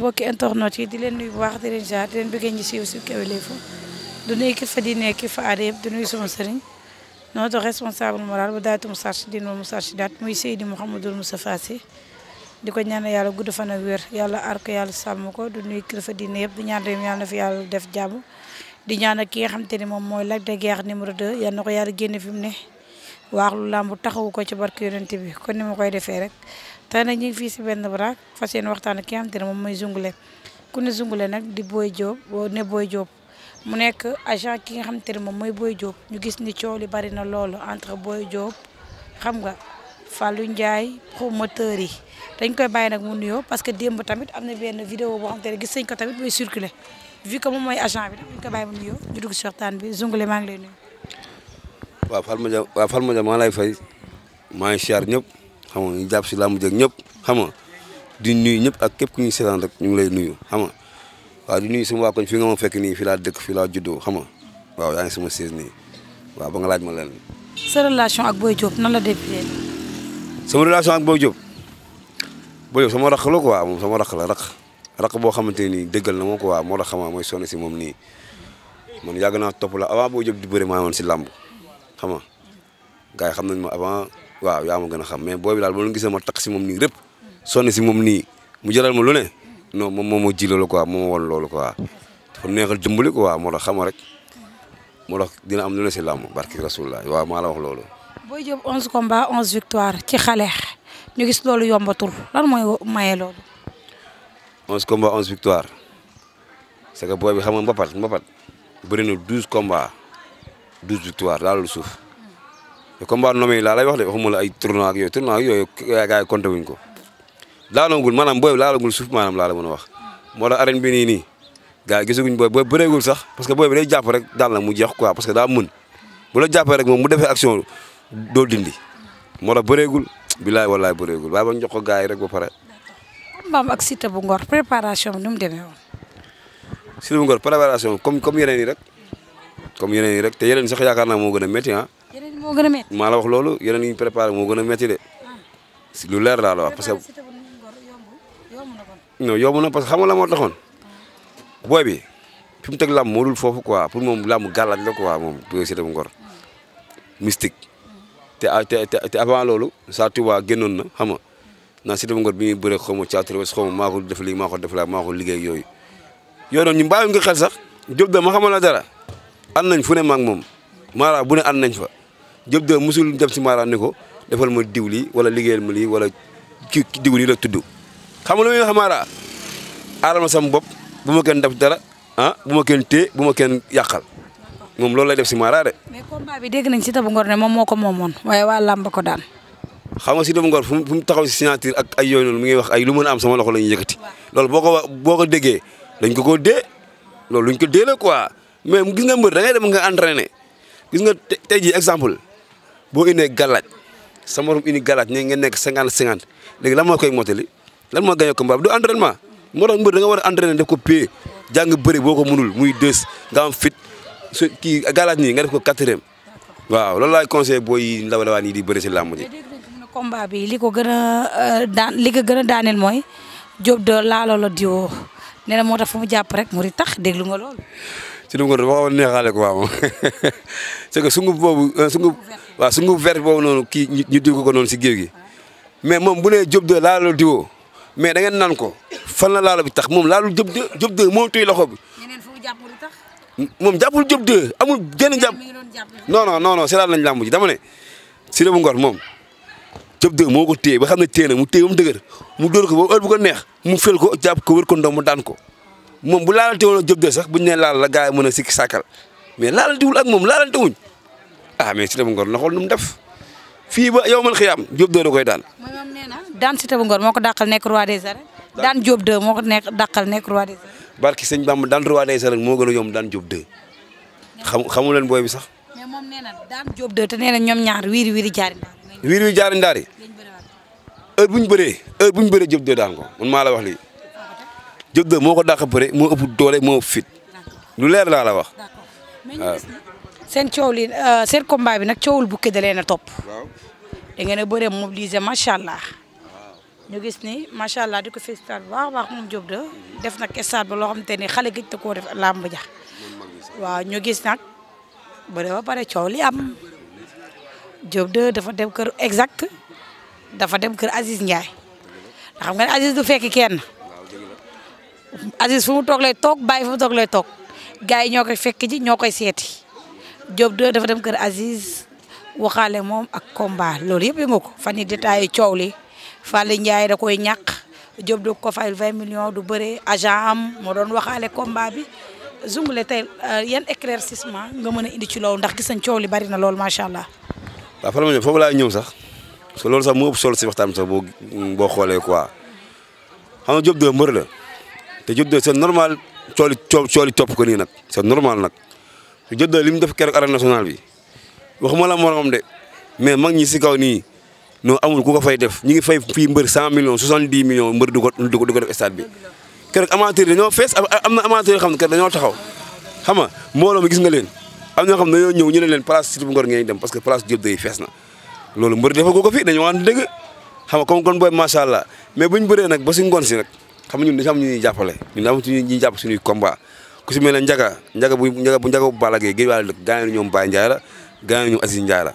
mbokki internet yi di leen nuyu bu baax di leen jaar di leen bëggee ñi siiw si Kewel Info du nuyu ki fa di nekk ki fa aada yëpp du nuyu sama sëriñ notre responsable moral bu daaytu Moustarchidine wal Moustarchidaty muy Seydi Mouhamadou Moustapha Sy di ko ñaan yàlla gudd fan ak wér yàlla aar ko yàlla sàmm ko du nuyu kilifa diine yëpp di ñaan réew mi yàlla na fi yàlla def jàmm di ñaan ak ki nga xamante ni moom mooy Lac de Guiers numéro 2 yal na ko yàlla génne fi mu ne waaxlu làmb taxawu ko ci barke yonent bi kon ni ma koy defee rek tey nag ñu ngi fii si benn baraak fas yéene waxtaan ak ki nga xamante ne moom mooy Zoungoulet ku ne Zoungoulet nag di Boy Diop ne Boy Diop mu nekk agent ki nga xamante ne moom mooy Boy Diop ñu gis ni coow li bari na loolu entre Boy Diop xam nga Fallou Ndiaye promoteur yi dañ koy bàyyi nag mu nuyoo parce que démb tamit am na benn vidéo boo xamante ne gis nañ ko tamit muy circuler vu que moom mooy agent bi dañ koy bàyyi mu nuyoo ñu dugg si waxtaan bi Zoungoulet maa ngi lay nuyu. waaw Fatma Dia maa lay fay maa ngi siyaar ñëpp xam nga ñu jàpp si làmb jëg ñëpp xam nga di nuyu ñëpp ak képp ku ñuy seetaan rek ñu ngi lay nuyu xam nga waaw di nuyu sama waa koñ fi nga ma fekk nii fii laa dëkk fii laa juddoo xam nga waaw yaa ngi sama siis nii waaw ba nga laaj ma leen. sa relation ak Boy Diop nan la débuté. sama relation ak Boy Diop sama rakk la quoi moom sama rakk la rakk boo xamante ni dëggal na ma quoi moo tax xam nga mooy sonn si moom nii man yàgg naa topp la avant Boy Diop di bëri maa woon si làmb xam nga gars yi xam nañ ma avant waaw yaa ma gën a xam mais booy bi daal boo leen gisee ma takk si moom nii rëpp sonn si moom nii mu jëlal ma lu ne non moom moo ma ji loolu quoi moo ma won loolu quoi dafa neexal dimbali quoi moo tax xam nga rek moo tax dina am lu ne si làmb barki rasulullah waaw maa la wax loolu. Boy Diop 11 combats 11 victoires ci xale ñu gis loolu yombatul lan mooy maye loolu. 11 combats 11 victoires c'est que booy bi xam nga mbapat bëri na 12 combats 12 victoires laalul suuf. te combat nommé yi laa lay wax de waxuma la ay tournoi ak yooyu gars yi compté wuñ ko laalagul maanaam booy laalagul suuf maanaam laa la mën a wax moo tax arène bi nii gars yi gisaguñ booy bëreegul sax parce que booy bi day jàpp rek daal na mu jeex quoi parce que daa mën bu la jàppee rek moom mu defee action doo dindi moo tax bëreegul bilaay wallaay bëreegul waaye ba ñu jox ko gars yi rek ba pare. Mbaam ak Siteu bu Ngor préparation bi nu mu demee woon. Siteu bu Ngor préparation comme yeneen yi rek te yeneen sax yaakaar naa moo gën a métti ah. yeneen moo gën a métti. maa la wax loolu yeneen yi ñu préparé moo gën a métti de si lu leer laa la wax parce que non yomb na parce que xam nga la moo taxoon booy bi fi mu teg làmb moo dul foofu quoi pour moom làmb gàllaaj la quoi moom bu Siteu bu Ngor mystique te avant loolu saa Touba génnoon na xam nga naan Siteu bu Ngor bi ñuy bëre xaw ma caaturo xaw ma maa ko def lii maa ko def laa maa ko liggéey yooyu noonu ñu bàyyi nga xel sax Diop da ma xamal la dara ànd nañ fu ne ma ak moom Mara bu ne ànd nañ fa Diop de musul dem si Mara ne ko defal ma diw lii wala liggéeyal ma lii wala kii diw lii la tudd xam nga lu muy wax Mara aaral ma sama bopp bu ma kenn def dara bu ma kenn téye bu ma kenn yàqal moom loolu lay def si Mara de. mais combat bi dégg nañ Siteu bu Ngor ne moom moo ko moomoon waaye waa làmb ko daan. xam nga Siteu bu Ngor fu mu taxaw si signature ak ay yooyu noonu mi ngi wax ay lu mën a am sama loxo la ñuy yëkkati loolu boo ko déggee dañ ko dee loolu luñ ko dee la quoi mais gis nga mbër da ngay dem nga entraîné gis nga tey jii exemple boo indee galaaj sa morom indi galaaj ne ngeen nekk 50-50 léegi lan moo koy motali lan moo gagné combat bi du entraînement moo tax mbër da nga war a entraîné def ko pay jàng bëri boo ko mënul muy 2 nga am fit su kii galaaj nii nga def ko 4e waaw loolu laay conseillé booy yi ndaw ndawaan yi di bëri si làmb ji. combat bi li ko gën a daaneel mooy Diop de laaloo la diwoo nee na moo tax fu mu jàpp rek mu di tax déglu nga loolu. si du dafa xaw a neexaale quoi moom c'est que sunguf boobu sunguf vert boobu noonu kii ñu diw ko noonu si géew gi mais moom bu nee Diop de laaloo diwoo mais da ngeen naan ko fan la laalo bi tax moom laalul Diop de moo tuy loxo bi. moom jàppul Diop de amul genn jàpp non si laal nañ làmb ji dama ne si bu Ngor moom Diop de moo ko téye ba xam ne téye na mu téye ba mu dëgër mu dóor ko ba heure bu ko neex mu fel ko jàpp ko wër ko ndox mu daan ko moom bu laalante woon Diop de sax buñu nee laal la gars yi mën a sikki sàkkal mais laalante wul ak moom laalante wuñ ah mais Siteu bu Ngor na xool nu mu def fii ba yow man xiyaam Diop 2 da koy daan. mooy moom nee na daan Siteu bu Ngor moo ko dàqal nekk roi des arènes. daan Diop 2 moo ko dàqal nekk roi des arènes. barki sëñ Bamba daan roi des arènes moo gën a yomb daan Diop 2. xamu leen booy bi sax. mais moom nee na daan Diop 2 te nee na ñoom ñaar wiiri jaari ndaar. wiiri jaari ndaar yi heure bu ñu bëree Diop 2 daan ko man maa la wax lii Diop 2 moo ko dàq bëre moo ëpp doole moo ëpp fit lu leer laa la wax. waaw seen coow li seen combat bi nag coowul bukki da leen a topp. waaw da ngeen a bëree mobiliser macha allah. ñu gis ni macha allah di ko félicité bu baax a baax moom Diop 2 def nag stade ba loo xamante ni xale gëj na koo def làmb ja. waaw ñu gis nag bëre ba pare coow li am Diop 2 dafa dem kër exact dafa dem kër Aziz Ndiaye ndax xam nga ne Aziz du fekk kenn Aziz fu mu toog lay toog bàyyi fu mu toog lay toog gars yi ñoo koy fekk ji ñoo koy seeti Diop 2 dafa dem kër Aziz waxaale moom ak combat loolu yëpp yëngu ko fan yii détaillé coow li Fallou Ndiaye da koy ñàkk Diop 2 ko fayal 20 millions du bëre agent am moo doon waxaale combat bi Zoungale tey yan éclaircissement nga mën a indi ci loolu ndax gis nañ coow li bari na loolu macha allah. waaw fan la ma ñëw foofu laa ñëw sax parce que loolu sax moo ëpp solo si waxtaan bi sax boo xoolee quoi xam nga Diop 2 mbër la te Diop 2 c'est normal cooli topp ko nii nag c'est normal nag Diop 2 li mu def keroog arène nationale bi waxuma la moromam de mais mag ñi si kaw nii non amul ku ko fay def ñi ngi fay fii mbër 100 millions 70 millions mbër du ko def stade bi keroog amateur yi dañoo fees am na amateur yoo xam ne keroog dañoo taxaw xam nga mbooloo mi gis nga leen am na ñoo xam ne dañoo ñëw ñu ne leen place Siteu bu Ngor ngeen dem parce que place Diop 2 yi fees na loolu mbër defal ko fi dañoo wax dëgg xam nga comme kon booy macha allah mais buñ bëree nag ba si ngoon si nag xam nga ñun dañu am ñu ñuy jàppale ñun am ñuy jàpp suñuy combat ku si mel ne njaga bu Balla Gaye géej wàlla dëkk gaañu ñoom Baye Ndiaye la gaañu ñoom Aziz Ndiaye la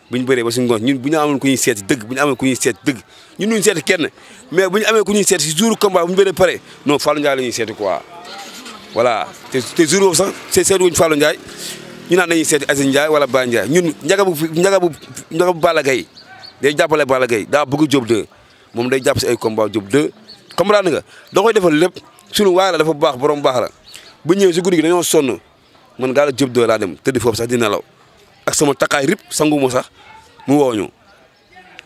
buñ bëree ba si ngoon ñun bu ñu amoon ku ñuy seeti dëgg bu ñu amee ku ñuy seeti dëgg ñun duñu seeti kenn mais bu ñu amee ku ñuy seeti si jour combat bu ñu bëree pare non Fallou Ndiaye la ñuy seeti quoi voilà te jour boobu sax seeti wuñ Fallou Ndiaye ñu naan dañuy seeti Aziz Ndiaye wala Baye Ndiaye ñun njaga bu Balla Gaye day jàppale Balla Gaye daa bëgg Diop 2 moom day jàpp si ay combat Diop 2 comprendre nga da koy defal lépp sunu waay la dafa baax borom baax la bu ñëwee si guddi gi dañoo sonn man gaa la Diop 2 laa dem tëdd foofu sax di nelaw ak sama takkaay rip sanguma sax mu woo ñu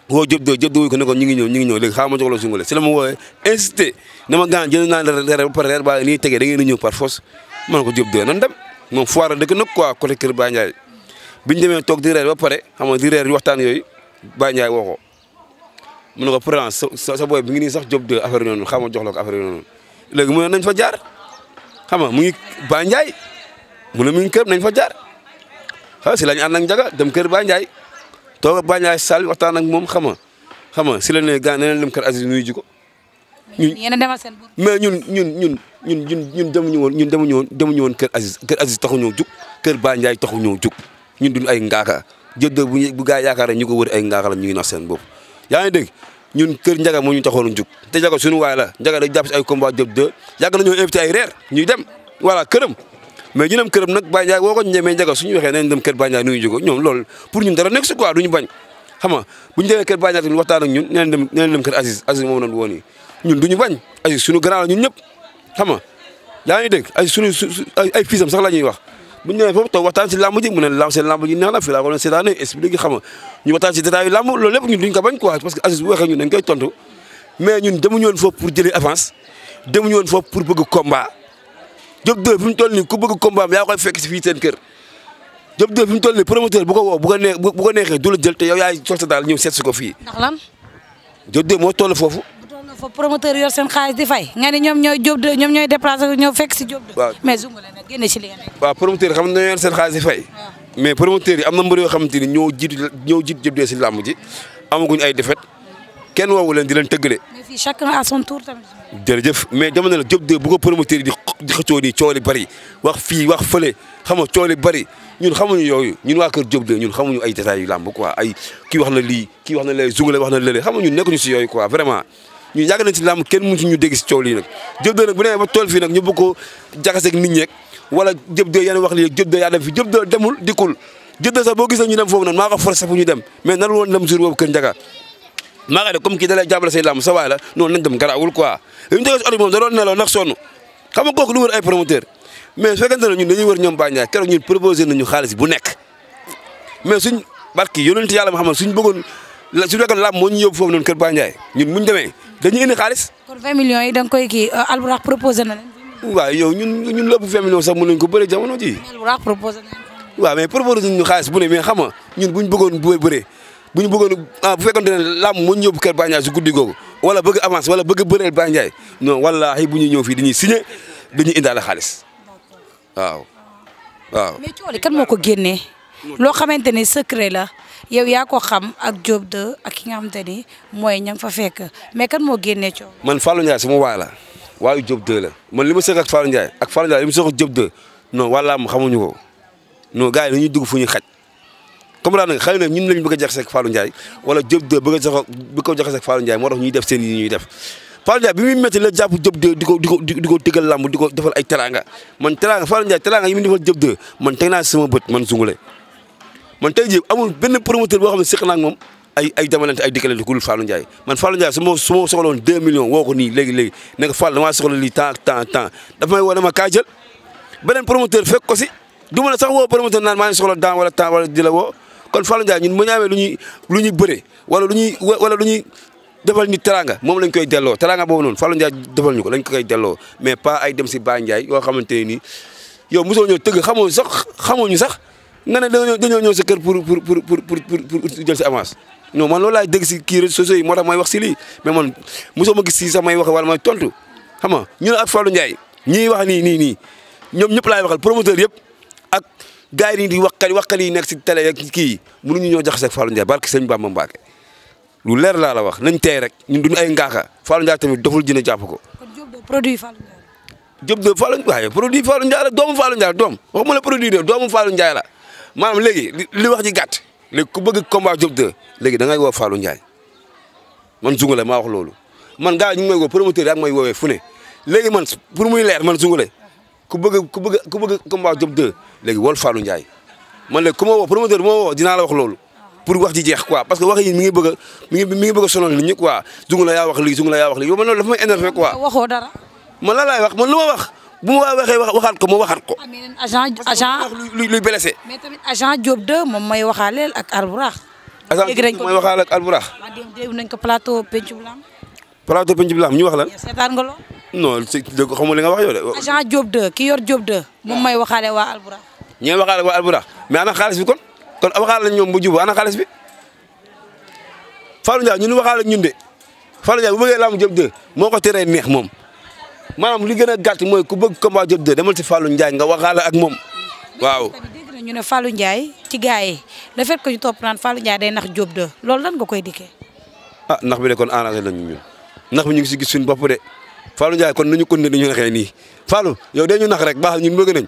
woo Diop 2 wuy ko ne ko ñu ngi ñëw léegi xaaral ma jox la Zoungale si la ma woowee insisté ne ma gaan jënd naa reer ba pare reer baa nii tegee da ngeen di ñëw par force man ko Diop 2 nan dem moom foire dëkk nag quoi côté kër Baye Ndiaye biñu demee toog di reer ba pare xam nga di reer di waxtaan yooyu Baye Ndiaye woo ko mu ne ko pourtant sa boy bi ngi nii sax Diop 2 affaire noonu xam nga jox la ko affaire noonu léegi mu ne nañ fa jaar xam nga mu ngi Baye Ndiaye mu ne mu ngi kër nañ fa jaar xam si la ñu ànd ak njaga dem kër Baye Ndiaye toog ak Baye Ndiaye sal waxtaan ak moom xam nga si la ne gaa ne leen dem kër Aziz nuyu ji ko yéen a demal seen bopp mais ñun demuñu woon kër Aziz taxu ñoo jug kër Baye Ndiaye taxu ñoo jug ñun duñ ay ngaaka Diop 2 bu gaa yaakaar ñu ko wër ay ngaaka la ñu ngi nax seen bopp yaa ngi dégg ñun kër njaga moo ñu taxoon jug te njaga suñu waay la njaga day jàpp si ay combat Diop 2 yàgg nañoo invité ay reer ñuy dem voilà këram mais ñu dem këram nag Baye Ndiaye woo ko ñemee njaga suñu waxee nañ dem kër Baye Ndiaye nuyu jógo ñoom loolu pour ñun dara nekk si quoi duñu bañ xam nga bu ñu demee kër Baye Ndiaye tamit waxtaan ak ñun neen dem kër Aziz moom nañ woon yi ñun duñu bañ Aziz suñu grand la ñun ñëpp xam nga yaa ngi dégg Aziz suñu ay fiisam sax la ñuy wax bu ñu demee foofu toog waxtaan si làmb ji mu ne seen làmb ji neex na fii laa ko doon seetaane expliqué xam nga ñu waxtaan si détail yu làmb loolu lépp ñun duñ ko bañ quoi parce que Aziz bu waxee ñun dañ koy tontu mais ñun demuñu woon foofu pour jëlee avance demuñu woon foofu pour bëgg combat Diop 2 fi mu toll nii ku bëgg combat am yaa koy fekk si fii seen kër Diop 2 fi mu toll nii promoteur bu ko woo bu ko neexee du la jël te yow yaay sol sa daal ñëw seet si ko fii. ndax lan. Diop 2 moo toll foofu. bu toll foofu promoteur yor seen xaalis di fay nga ni ñoom ñooy Diop 2 ñoom ñooy déplacé ñëw fekk si Diop 2. waaw mais Zoungale nag génne si li nga nekk. waaw promoteur xam nga ñoo yor seen xaalis di fay. mais promoteur yi am na mbër yoo xamante ni ñoo jiitu Diop 2 si làmb ji amaguñ ay défaite kenn woowu leen di leen tëggale. mais fii chacun à son tour tamit. jërëjëf mais dama ne la Diop 2 bu ko promoteur yi di xëccoo nii coow li bari wax fii wax fële xam nga coow li bari ñun xamuñu yooyu ñun waa kër Diop 2 ñun xamuñu ay détails yu làmb quoi ay kii wax na lii kii wax na lee Zoungale wax na lële xam nga ñun nekkuñu si yooyu quoi vraiment ñun yàgg nañ si làmb kenn mënu si ñu dégg si coow lii nag Diop 2 nag bu nee ba tool fii nag ñu bëgg ko jaxaseeg nit ñeeg wala Diop 2 yéen wax lii Diop 2 yaa dem fi Diop 2 demul dikkul Diop 2 sax boo gisee ñu dem foofu noonu maa ko forcé fu ñu dem mais narul woon dem jour boobu kër Njaga maa ngi comme kii da lay jàppale say làmb sa waay la noonu nañ dem garaawul quoi li ñu jógee si oto moom da doon nelaw ndax sonn xam nga kooku du wër ay promoteur mais su fekkente ne ñun dañuy wër ñoom Baye Ndiaye keroog ñun proposé nañu xaalis bu nekk mais suñ barki yonent yàlla ma xam ne suñ bëggoon su fekkoon làmb moo ñu yóbbu foofu noonu kër Baye Ndiaye ñun buñ demee dañuy indi xaalis. kon 20 millions yi da nga koy kii Albourakh proposé na leen. waaw yow ñun lépp 20 millions sax mën nañ ko bëre jamono ji. Albourakh proposé na leen. waaw mais proposé nañu xaalis bu ne mais xam nga ñun buñ bëggoon bëree bu fekkoon ne làmb moo ñu yóbbu kër Baye Ndiaye su guddi googu wala bëgg avance wala bëgg bëreel Baye Ndiaye non wallaahi bu ñuy ñëw fii dañuy signé dañuy indaale xaalis waaw. mais cooli kan moo ko génnee loo xamante ni secret la yow yaa ko xam ak Diop 2 ak ki nga xamante ni mooy ña nga fa fekk mais kan moo génnee coow. man Fallou Ndiaye sama waay la waayu Diop 2 la man li ma seq ak Fallou Ndiaye li ma seq ak Diop 2 non wala am xamuñu ko non gars yi dañuy dugg fu ñuy xaj comme daal nag xëy na ñun lañ bëgg a jaxase ak Fallou Ndiaye wala Diop 2 bëgg ko jaxase ak Fallou Ndiaye moo tax ñuy def seen yi ñuy def Fallou Ndiaye bi muy métti la jàpp Diop 2 di ko digal lamb di ko defal ay teranga man teranga Fallou Ndiaye teranga yi muy defal Diop 2 man teg naa sama bët man Sounghoulé man tey jii amul benn promoteur boo xam ne seq naa ak moom ay demalante ay dikkalante ku dul Fallou Ndiaye man Fallou Ndiaye su ma soxla woon 2 millions woo ko nii léegi ne ko Fallou damaa soxla lii temps dafa may woo dama kaa jël beneen promoteur fekk ko si du ma la sax woo promoteur naan maa ngi soxla temps wala di la woo kon Fallou Ndiaye ñun bu ñu amee lu ñuy bëre wala lu ñuy defal nit teranga moom lañ koy delloo teranga boobu noonu Fallou Ndiaye defal ñu ko lañ ko koy delloo mais pas ay dem si Baye Ndiaye yoo xamante ne nii yow mosoo ñëw tëgg xamoo ñu sax nga ne dañoo ñëw sa kër pour jël si avance non man loolu laay dégg si kii réseaux sociaux yi moo tax may wax si lii mais man mosoo ma gis si sax may wax wala may tontu xam nga ñu ne ak Fallou Ndiaye ñii wax nii ñoom ñëpp laay waxal promoteur yëpp ak gars yi di waxkat yi nekk si télé ak kii yi mënuñu ñoo jaxase ak Fallou Ndiaye barke sëñ Bamba Mbacké lu leer laa la wax nañ tey rek ñun duñu ay ngaaka Fallou Ndiaye tamit doful jëne jàpp ko. kon Diop 2 produit Fallou Ndiaye. Diop 2 Fallou waaye produit Fallou Ndiaye la doomu Fallou Ndiaye doom waxuma la produit de doomu Fallou Ndiaye la maanaam léegi li wax ji gàtt léegi ku bëgg combat Diop 2 léegi da ngay woo Fallou Ndiaye man Sounghoulé maa wax loolu man gars ñu ngi may woo promoteur yi ak may woowee fu ne léegi man pour muy leer man Sounghoulé ku bëgg combat Diop 2 léegi wol Fallou Ndiaye man léegi ku ma woo promoteur moo woo dinaa la wax loolu pour wax ji jeex quoi parce que wax yi mi ngi bëgg a sonal nit ñi quoi Sounghoulé yaa wax lii Sounghoulé yaa wax lii yow man loolu dafa may énervé quoi. waxoo dara. man la laay wax man lu ma wax bu ma waxee waxaat ko ma waxaat ko. agent luy blessé. mais tamit agent Diop 2 moom may waxaaleel ak Albourakh. agent mooy waxaale ak Albourakh. waaw dégg nañ ko plateau Pencum Lamb. plateau Pencum Lamb ñu wax lan. seetaan nga lool. non si dëgg xamul li nga wax yow de. agent Diop 2 ki yor Diop 2 moom may waxaale waa Albourakh. ñooy waxaale waa Albourakh mais ana xaalis bi kon waxaale lañ ñoom bu jubóo ana xaalis bi Fallou Ndiaye ñun waxaale ñun de Fallou Ndiaye bu bëggee lamb Diop 2 moo ko teree neex moom maanaam li gën a gàtt mooy ku bëgg combat Diop 2 demal si Fallou Ndiaye nga waxaale ak moom waaw. tamit dégg na ñu ne Fallou Ndiaye ci gars yi le fait que ñu topp naan Fallou Ndiaye day nax Diop 2 loolu lan nga koy dikkee. ah nax bi de kon arrangé nañu ñun nax bi ñu ngi si gis suñu bopp de Fallou Ndiaye kon nañu continuer di ñu naxee nii Fallou yow de ñu nax rek baax ñun bëgg nañ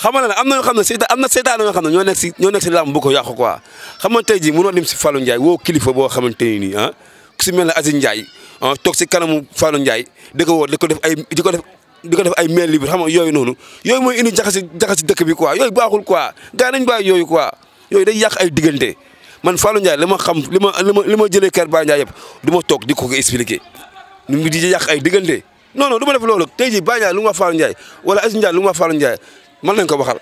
xamal na am na yoo xam ne am na seetaan yoo xam ne ñoo nekk si làmb bu ko yàqu quoi xam nga tey jii mënoo dem si Fallou Ndiaye woo kilifa boo xamante ne nii ah ku si mel ne Aziz Ndiaye ah toog si kanamu Fallou Ndiaye di ko woo di ko def ay mail libre xam nga yooyu noonu yooyu mooy indi jaxasi dëkk bi quoi yooyu baaxul quoi gars nañ bàyyi yooyu quoi yooyu day yàq ay diggante man Fallou Ndiaye li ma xam li ma jëlee kër Baye Ndiaye yëpp du ma toog di ko expliquer ñu di yàq ay diggante non du ma def loolu tey jii Baye Ndiaye lu mu wax Fallou Ndiaye wala Aziz Ndiaye lu mu wax Fallou Ndiaye man nañ ko waxal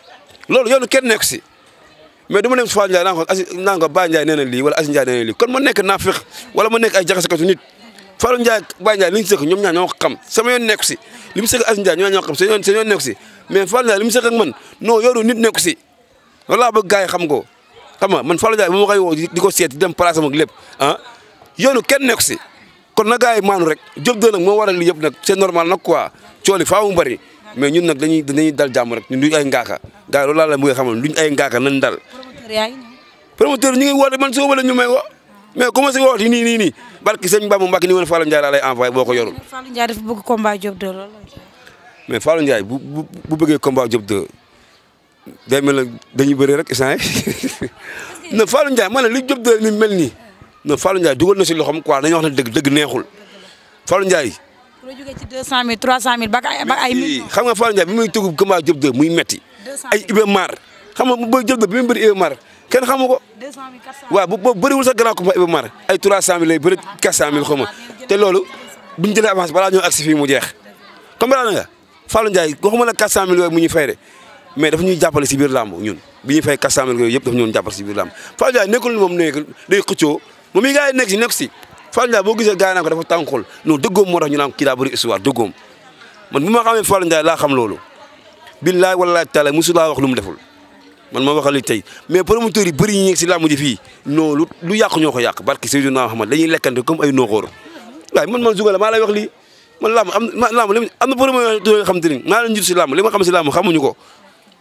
loolu yoonu kenn nekk si mais du ma dem si Fallou Ndiaye naan ko Baye Ndiaye nee na lii wala Aziz Ndiaye nee na lii kon ma nekk naafeq wala ma nekk ay jaxasekatu nit Fallou Ndiaye Baye Ndiaye li ñu sëkk ñoom ñaar ñoo ko xam sama yoon nekku si li mu sëkk Aziz Ndiaye ñoo ñoo ko xam seen yoon nekku si mais Fallou Ndiaye li mu sëkk ak man non yoonu nit nekku si loolu laa bëgg gars yi xam ko xam nga man Fallou Ndiaye bu ma koy woo di ko seet di dem place am ak lépp ah yoonu kenn nekku si kon na gars yi maanu rek Diop 2 nag moo waral lii yëpp nag c'est normal nag quoi cooli faaw mu bëri mais ñun nag dañuy dal jàmm rek ñun duñ ay ngaaka gars yi loolu laa la bëgg xamal duñ ay ngaaka nañ dal promoteur ñu ngi woote man suba la ñu may woo mais comment si woote nii barki sëñ Bamba Mbacke ni woon Fallou Ndiaye laa lay envoyé boo ko yorul. Fallou Ndiaye dafa bëgg combat Diop 2 loolu mais Fallou Ndiaye bu bëggee combat Diop 2 day mel ne dañuy bëri rek instant yi non Fallou Ndiaye man li Diop 2 ni mel nii non Fallou Ndiaye dugal na si loxoom quoi dañuy wax ne dëgg neexul Fallou Ndiaye. pour jógee ci 200000 300000 ba ay millions. xam nga Fallou Ndiaye bi muy tugg combat Diop 2 muy metti ay Iba Mar xam nga bu Diop 2 bi muy bëri Iba Mar kenn xamu ko. 200000 400000 waaw bu bëriwul sax grand combat Iba Mar ay 300000 lay bëri 400000 xaw ma te loolu buñ jëlee avance balaa ñoo agsi fii mu jeex comprendre nga Fallou Ndiaye waxuma la 400000 yooyu mu ñu fay de mais dafa ñuy jàppale si biir làmb ñun bi ñuy fay 400 000 yooyu yëpp dafa ñoon jàppale si biir làmb Fallou Ndiaye nekkul moom nekk day xëccoo moom yi gars yi nekk si Fallou Ndiaye boo gisee gars yi naan ko dafa tànqul non dëggoom moo tax ñu naan kii daa bëri histoire dëggoom man bu ma xamee Fallou Ndiaye laa xam loolu billaay wallaay taala musu laa wax lu mu deful man ma waxal li tey mais promoteurs yi bëri yi nekk si làmb ji fii non lu yàq ñoo ko yàq barki Seydina Muhammad dañuy lekkante comme ay nooxóor waaye man Zouga la maa lay wax lii man làmb am na promoteur yoo xam te ni maa leen jiitu si làmb li ma xam si làmb xamuñu ko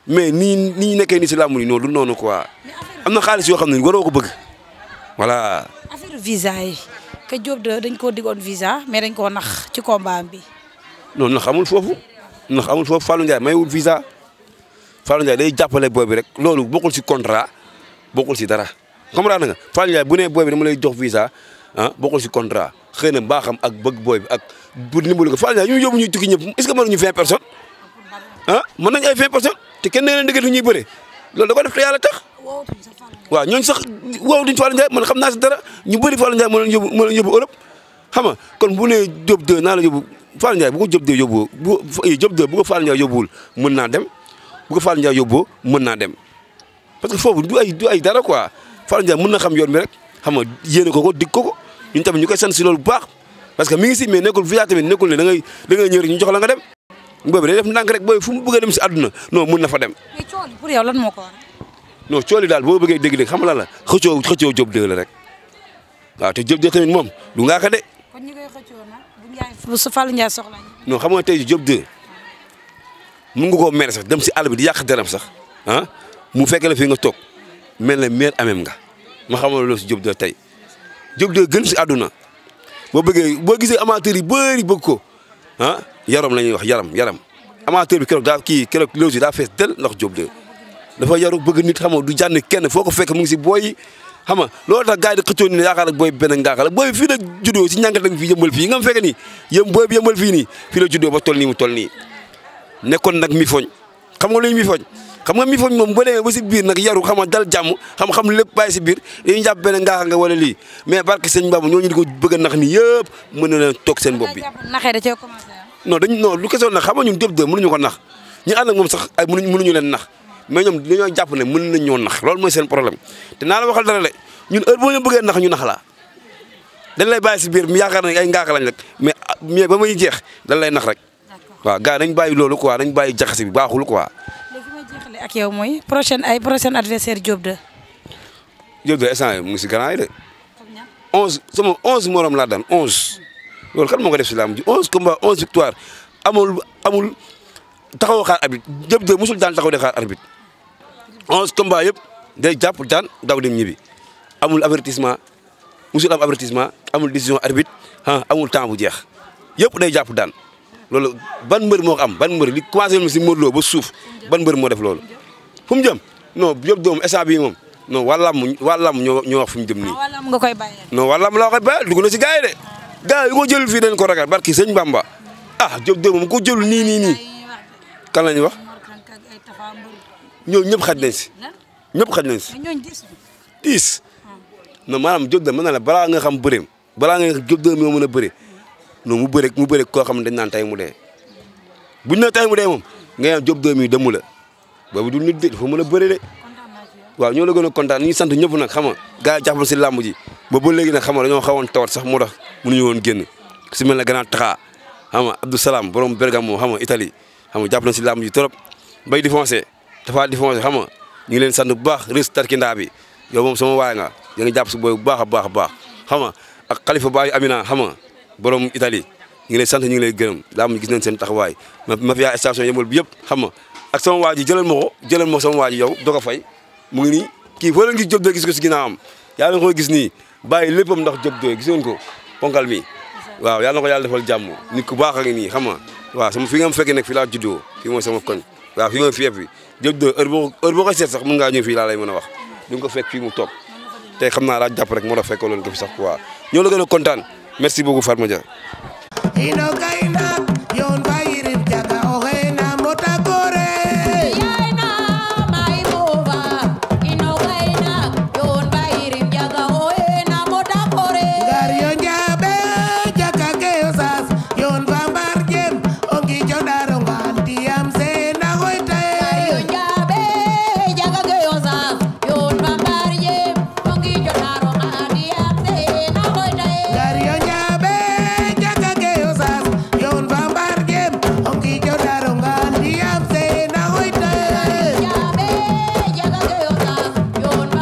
mais nii nekkee nii si làmb ni non du noonu quoi am na xaalis yoo xam ne waroo ko bëgg voilà. affaire visa yi que Diop de dañ koo diggoon visa mais dañ koo nax ci combat bi. non nax amul foofu Fallou Ndiaye mayul visa Fallou Ndiaye day jàppale booy bi rek loolu bokkul si contrat bokkul si dara comprendre nga Fallou Ndiaye bu nee booy bi dama lay jox visa ah bokkul si contrat xëy na baaxam ak bëgg booy bi ak pour dimbalu ko Fallou Ndiaye ñu yóbbu ñuy tukki ñëpp est-ce que mënuñu 20 personnes ah mën nañu ay 20 personnes te kenn leen dëggatu ñuy bëre loolu da ko def te yàlla tax waaw ñooñu sax waaw duñ Fallou Ndiaye man xam naa si dara ñu bëri Fallou Ndiaye mën leen yóbbu Europe xam nga kon bu nee Diop 2 naa la yóbbu Fallou Ndiaye bu ko Diop 2 yóbbu Diop 2 bu ko Fallou Ndiaye yóbbuwul mën naa dem bu ko Fallou Ndiaye yóbboo mën naa dem parce que foofu du ay dara quoi Fallou Ndiaye mën na xam yoon bi rek xam nga yéene ko dig ko ñun tamit ñu koy sant si loolu bu baax parce que mi ngi si mais nekkul visa tamit nekkul ne da ngay ñëw rek ñu jox la nga dem boobu day def ndànk rek booy fu mu bëgg a dem si àdduna non mën na fa dem. mais cooli pour yow lan moo ko waral. non cooli daal boo bëggee dégg-dégg xam nga lan la xëccoo Diop 2 la rek waaw te Diop 2 tamit moom du ngaa ko de. kon ñi koy xëccoo nag bu Ndiaye bu Fallou Ndiaye soxla non xam nga tey Diop 2 mun nga koo mere sax dem si àll bi di yàq deram sax ah mu fekk la fii nga toog mel na meer amem nga ma xamal loolu si Diop 2 tey Diop 2 gën si àdduna boo gisee amateur yi bëri bëgg ko ah yaram la ñuy wax yaram amateur bi keroog loolu si daa fees del ndax Diop 2 dafa yaru bëgg nit xam nga du jànn kenn foo ko fekk mu ngi si booy yi xam nga loolu tax gars yi di xëccoo ni yaakaar ak booy bi benn ngaaka la booy bi fii la juddoo si ñàngat fii yëmbal fii nga fekk nii booy bi yëmbal fii nii fii la juddoo ba toll nii mu toll nii nekkoon nag mi foñ xam nga luy mi foñ xam nga mi foñ moom ba demee ba si biir nag yaru xam nga dal jàmm xam lépp bàyyi si biir dañuy jàpp benn ngaaka nga wala lii mais barke sëñ Bamba ñooñu di ko bëgg a nax ni yëpp mën na leen toog seen bopp bi non lu kesoon nag xam nga ñun Diop 2 mënuñu ko nax ñu ànd ak moom sax ay mënuñu leen nax mais ñoom dañoo jàpp ne mën nañ ñoo nax loolu mooy seen problème te naa la waxal dara le ñun heure boo ñu bëggee nax ñu nax la dañ lay bàyyi si biir mi yaakaar nañ ay ngaaka lañ rek mais ba may jeex dañ lay nax rek waaw gars nañ bàyyi loolu quoi nañ bàyyi jaxase bi baaxul quoi. léegi may jeexale ak yow mooy prochain adversaire Diop 2. Diop 2 instant mu ngi si gannaaw yi de. 11 morom laa daan 11. loolu kan moo ko def si làmb ji 11 combats 11 victoire amul taxaw xaar arbitre Diop 2 musul daan taxaw de xaar arbitre 11 combats yëpp day jàpp daan daw dem ñibbi amul avertissement musul am avertissement amul décision arbitre amul temps bu jeex yëpp day jàpp daan. loolu ban mbër moo ko am ban mbër li commencé si Modou Lo ba suuf ban mbër moo def loolu fu mu jëm non Diop 2 moom instant bii moom non wàllam ñoo wax fu mu jëm nii. wàllam nga koy bàyyee. non wàllam laa koy bàyyee dugg na si gars yi de gars yi ko jël fii dañ ko ragal barki sëñ Bamba Diop 2 moom ko jël nii kan la ñuy wax ñoom ñëpp xaj nañ si ñëpp xaj nañ si. 10 non maanaam Diop 2 mën na la balaa nga xam bëreem balaa nga Diop 2 moo mën a bëre. non mu bëre koo xam ne dañ naan tay mu dee buñ ne tay mu dee moom nga yaan Diop 2 mi demu la boobu du nit de dafa mën a bëre de waaw ñoo la gën a kontaan ñu sant ñëpp nag xam nga gars yi jàppal si làmb ji ba léegi nag xam nga dañoo xawoon tawat sax moo tax mënuñu woon génn si mel na gannaaw taxaa xam nga Abdou Salam borom Bergamo xam nga Italie xam nga jàpp na si làmb ji trop bay di foncé dafa di foncé xam nga ñu ngi leen sant bu baax res tarkindaa bi yow moom sama waay nga ya nga jàpp si booy bu baax a baax xam nga ak Khalifa Baye Amina xam nga borom Italie ñu ngi lay sant ñu ngi lay gërëm daa gis nañ seen taxawaay ma fiyaa station yëmbal bi yëpp xam nga ak sama waa ji jëlal ma sama waa ji yow doog a fay mu ngi nii kii foo leen gis Diop 2 gis ko si ginnaawam yaa ngi koy gis nii bàyyi léppam ndax Diop 2 gis ngeen ko ponkal mi waaw yàlla na ko yàlla defal jàmm nit ku baax ak nii xam nga waaw sama fi nga fekkee nekk fii laa juddoo fii mooy sama koñ waaw fii mooy fief bi Diop 2 heure boo koy seet sax mën ngaa ñëw fii laa lay mën a wax du nga ko fekk fii mu toog tey xam naa daa jàpp rek moo tax fekkoo leen ko fi sax quoi ñoo la gën a kontaan merci beaucoup Fatma Dia